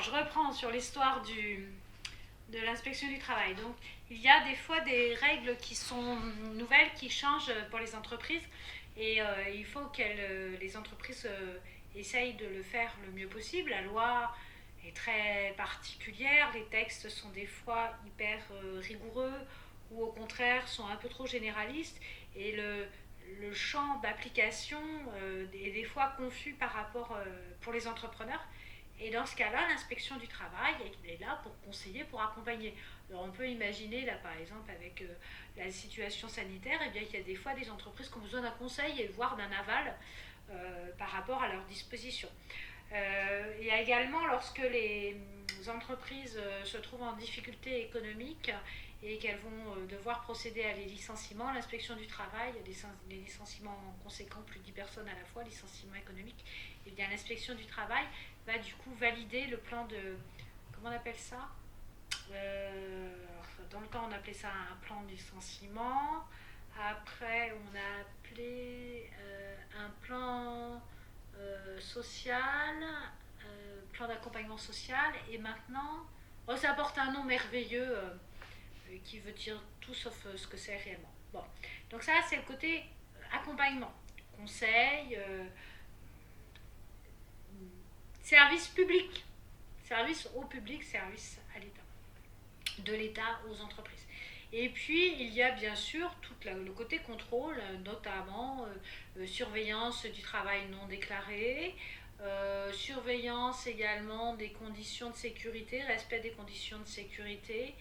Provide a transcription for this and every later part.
Alors, je reprends sur l'histoire de l'inspection du travail. Donc, il y a des fois des règles qui sont nouvelles, qui changent pour les entreprises. Et il faut que les entreprises essayent de le faire le mieux possible. La loi est très particulière, les textes sont des fois hyper rigoureux ou au contraire sont un peu trop généralistes. Et le champ d'application est des fois confus par rapport pour les entrepreneurs. Et dans ce cas-là, l'inspection du travail est là pour conseiller, pour accompagner. Alors on peut imaginer, là par exemple, avec la situation sanitaire, eh bien, il y a des fois des entreprises qui ont besoin d'un conseil et voire d'un aval par rapport à leurs dispositions. Il y a également, lorsque les entreprises se trouvent en difficulté économique et qu'elles vont devoir procéder à des licenciements, l'inspection du travail, des licenciements conséquents, plus de 10 personnes à la fois, licenciements économiques, et bien l'inspection du travail va du coup valider le plan de, comment on appelle ça dans le temps on appelait ça un plan de licenciement, après on a appelé un plan social, plan d'accompagnement social, et maintenant, oh, ça porte un nom merveilleux qui veut dire tout sauf ce que c'est réellement. Bon, donc ça c'est le côté accompagnement, conseil, service public, service au public, service à l'État, de l'État aux entreprises. Et puis, il y a bien sûr tout le côté contrôle, notamment surveillance du travail non déclaré, surveillance également des conditions de sécurité, respect des conditions de sécurité.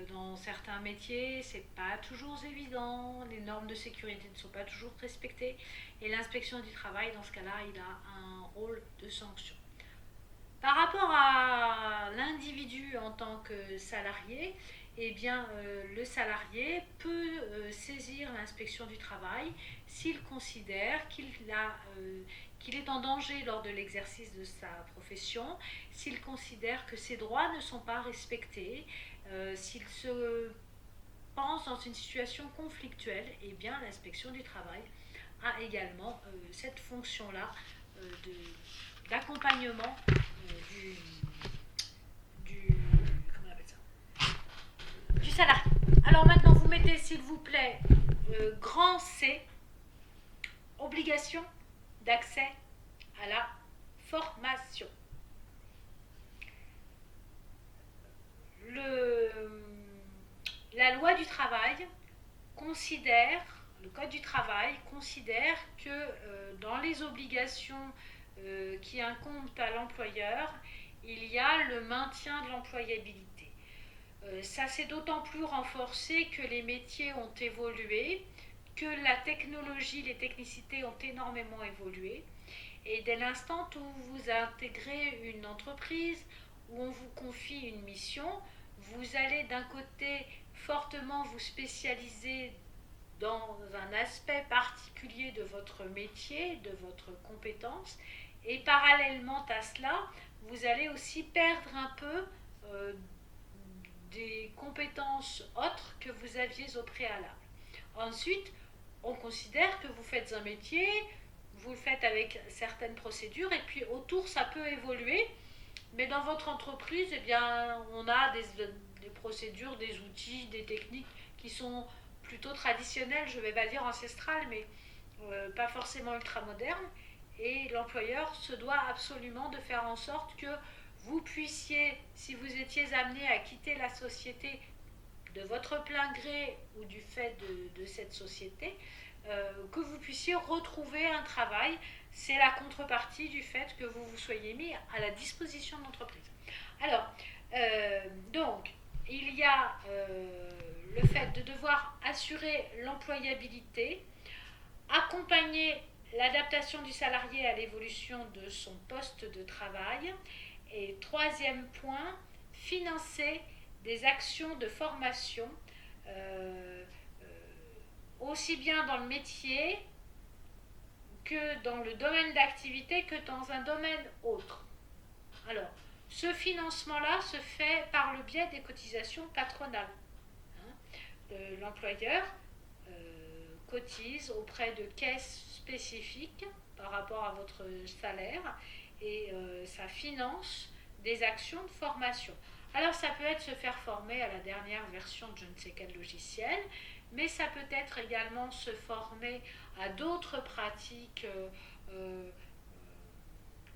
Dans certains métiers, c'est pas toujours évident, les normes de sécurité ne sont pas toujours respectées, et l'inspection du travail, dans ce cas-là, il a un rôle de sanction. Par rapport à l'individu en tant que salarié, eh bien, le salarié peut saisir l'inspection du travail s'il considère qu'il est en danger lors de l'exercice de sa profession, s'il considère que ses droits ne sont pas respectés, s'il se pense dans une situation conflictuelle, eh bien, l'inspection du travail a également cette fonction-là d'accompagnement comment on appelle ça, du salarié. Alors maintenant, vous mettez s'il vous plaît grand C, obligation d'accès à la formation. La loi du travail considère, le code du travail considère que dans les obligations qui incombent à l'employeur, il y a le maintien de l'employabilité. Ça s'est d'autant plus renforcé que les métiers ont évolué, que la technologie, les technicités ont énormément évolué. Et dès l'instant où vous intégrez une entreprise, où on vous confie une mission, vous allez d'un côté fortement vous spécialiser dans un aspect particulier de votre métier, de votre compétence, et parallèlement à cela, vous allez aussi perdre un peu des compétences autres que vous aviez au préalable. Ensuite, on considère que vous faites un métier, vous le faites avec certaines procédures, et puis autour, ça peut évoluer, mais dans votre entreprise, eh bien, on a des procédures, des outils, des techniques qui sont plutôt traditionnelles, je ne vais pas dire ancestrales, mais pas forcément ultra-modernes, et l'employeur se doit absolument de faire en sorte que vous puissiez, si vous étiez amené à quitter la société de votre plein gré ou du fait de cette société, que vous puissiez retrouver un travail. C'est la contrepartie du fait que vous vous soyez mis à la disposition de l'entreprise. Alors, donc, il y a le fait de devoir assurer l'employabilité, accompagner l'adaptation du salarié à l'évolution de son poste de travail, et troisième point, financer des actions de formation aussi bien dans le métier que dans le domaine d'activité que dans un domaine autre. Alors, ce financement-là se fait par le biais des cotisations patronales. L'employeur cotise auprès de caisses spécifiques par rapport à votre salaire, et ça finance des actions de formation. Alors ça peut être se faire former à la dernière version de je ne sais quel logiciel, mais ça peut être également se former à d'autres pratiques,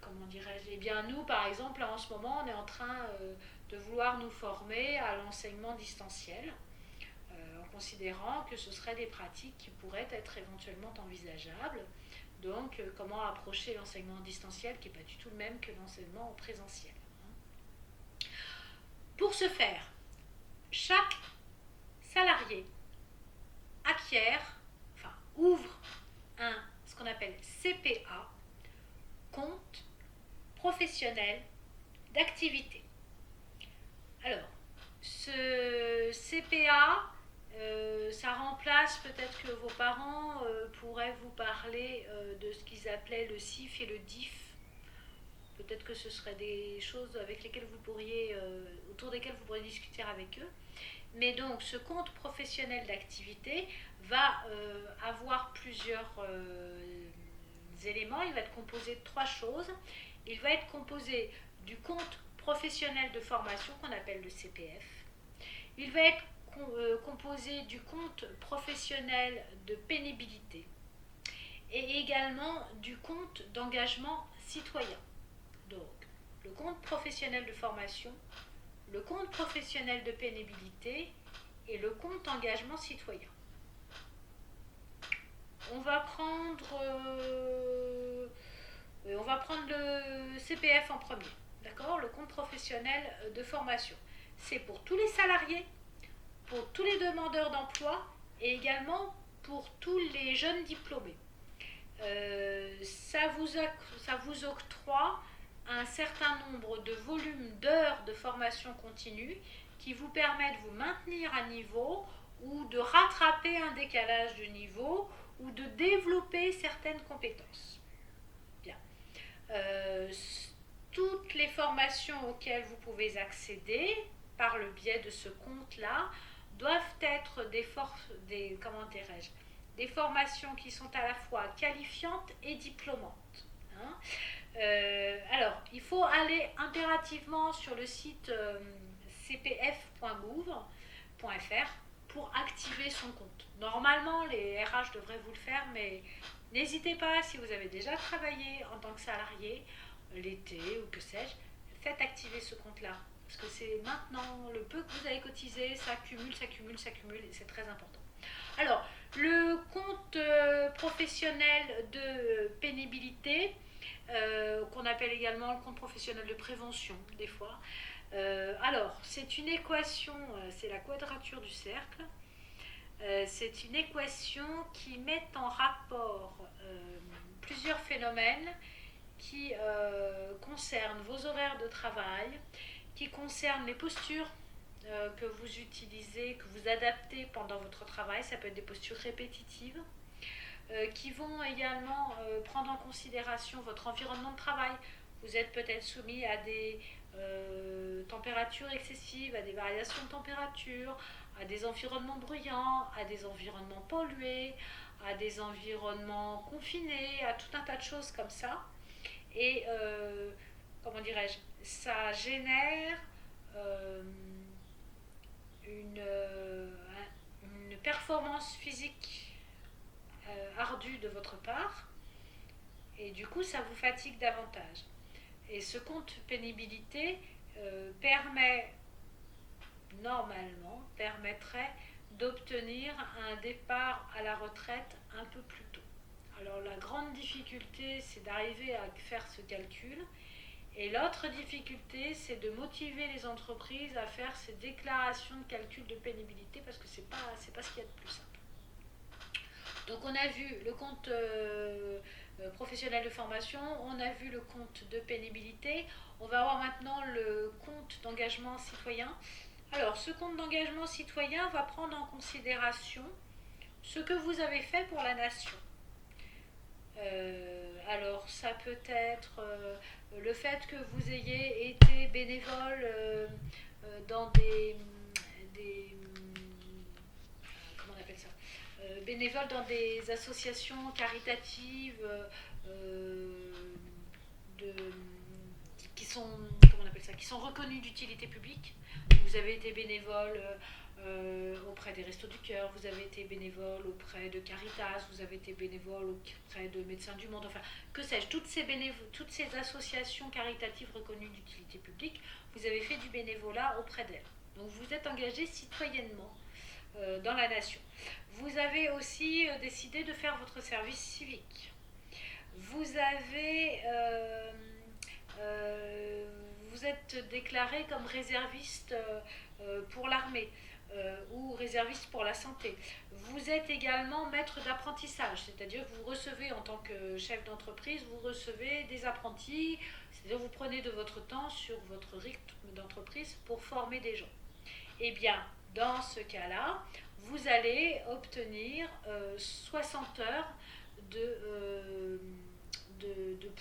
comment dirais-je, eh bien nous par exemple en ce moment on est en train de vouloir nous former à l'enseignement distanciel, en considérant que ce seraient des pratiques qui pourraient être éventuellement envisageables. Donc comment approcher l'enseignement distanciel qui n'est pas du tout le même que l'enseignement en présentiel. Pour ce faire, chaque salarié ouvre ce qu'on appelle CPA, compte professionnel d'activité. Alors, ce CPA, ça remplace peut-être que vos parents pourraient vous parler de ce qu'ils appelaient le CIF et le DIF. Peut-être que ce seraient des choses avec lesquelles vous pourriez, autour desquelles vous pourriez discuter avec eux. Mais donc, ce compte professionnel d'activité va avoir plusieurs éléments. Il va être composé de 3 choses. Il va être composé du compte professionnel de formation qu'on appelle le CPF. Il va être composé du compte professionnel de pénibilité et également du compte d'engagement citoyen. Donc, le compte professionnel de formation, le compte professionnel de pénibilité et le compte engagement citoyen. On va prendre le CPF en premier, d'accord ? Le compte professionnel de formation. C'est pour tous les salariés, pour tous les demandeurs d'emploi et également pour tous les jeunes diplômés. Ça vous octroie un certain nombre de volumes d'heures de formation continue qui vous permettent de vous maintenir à niveau ou de rattraper un décalage de niveau ou de développer certaines compétences. Bien. Toutes les formations auxquelles vous pouvez accéder par le biais de ce compte-là doivent être des formations qui sont à la fois qualifiantes et diplômantes. Alors, il faut aller impérativement sur le site cpf.gouv.fr pour activer son compte. Normalement, les RH devraient vous le faire, mais n'hésitez pas, si vous avez déjà travaillé en tant que salarié, l'été ou que sais-je, faites activer ce compte-là. Parce que c'est maintenant, le peu que vous avez cotisé, ça cumule, et c'est très important. Alors, le compte professionnel de pénibilité, qu'on appelle également le compte professionnel de prévention, des fois. Alors, c'est une équation, c'est la quadrature du cercle. C'est une équation qui met en rapport plusieurs phénomènes qui concernent vos horaires de travail, qui concernent les postures que vous utilisez, que vous adaptez pendant votre travail. Ça peut être des postures répétitives, qui vont également prendre en considération votre environnement de travail. Vous êtes peut-être soumis à des températures excessives, à des variations de température, à des environnements bruyants, à des environnements pollués, à des environnements confinés, à tout un tas de choses comme ça. Et, comment dirais-je, ça génère une performance physique ardue de votre part, et du coup ça vous fatigue davantage. Et ce compte pénibilité permettrait d'obtenir un départ à la retraite un peu plus tôt. Alors la grande difficulté, c'est d'arriver à faire ce calcul, et l'autre difficulté, c'est de motiver les entreprises à faire ces déclarations de calcul de pénibilité, parce que c'est pas ce qu'il y a de plus simple. Donc on a vu le compte professionnel de formation, on a vu le compte de pénibilité, on va voir maintenant le compte d'engagement citoyen. Alors ce compte d'engagement citoyen va prendre en considération ce que vous avez fait pour la nation. Alors ça peut être le fait que vous ayez été bénévole dans comment on appelle ça, bénévole dans des associations caritatives qui sont, comment on appelle ça, qui sont reconnus d'utilité publique. Vous avez été bénévole auprès des Restos du Cœur, vous avez été bénévole auprès de Caritas, vous avez été bénévole auprès de Médecins du Monde, enfin, que sais-je, toutes ces associations caritatives reconnues d'utilité publique, vous avez fait du bénévolat auprès d'elles. Donc vous êtes engagé citoyennement dans la nation. Vous avez aussi décidé de faire votre service civique. Vous avez... vous êtes déclaré comme réserviste pour l'armée ou réserviste pour la santé. Vous êtes également maître d'apprentissage, c'est-à-dire que vous recevez en tant que chef d'entreprise, vous recevez des apprentis, c'est-à-dire que vous prenez de votre temps sur votre rythme d'entreprise pour former des gens. Eh bien, dans ce cas-là, vous allez obtenir 60 heures de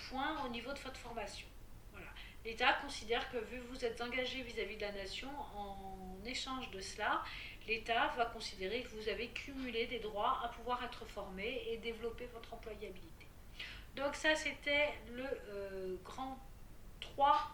points au niveau de votre formation. Voilà. L'État considère que vu que vous êtes engagé vis-à-vis de la nation, en échange de cela, l'État va considérer que vous avez cumulé des droits à pouvoir être formé et développer votre employabilité. Donc ça, c'était le grand 3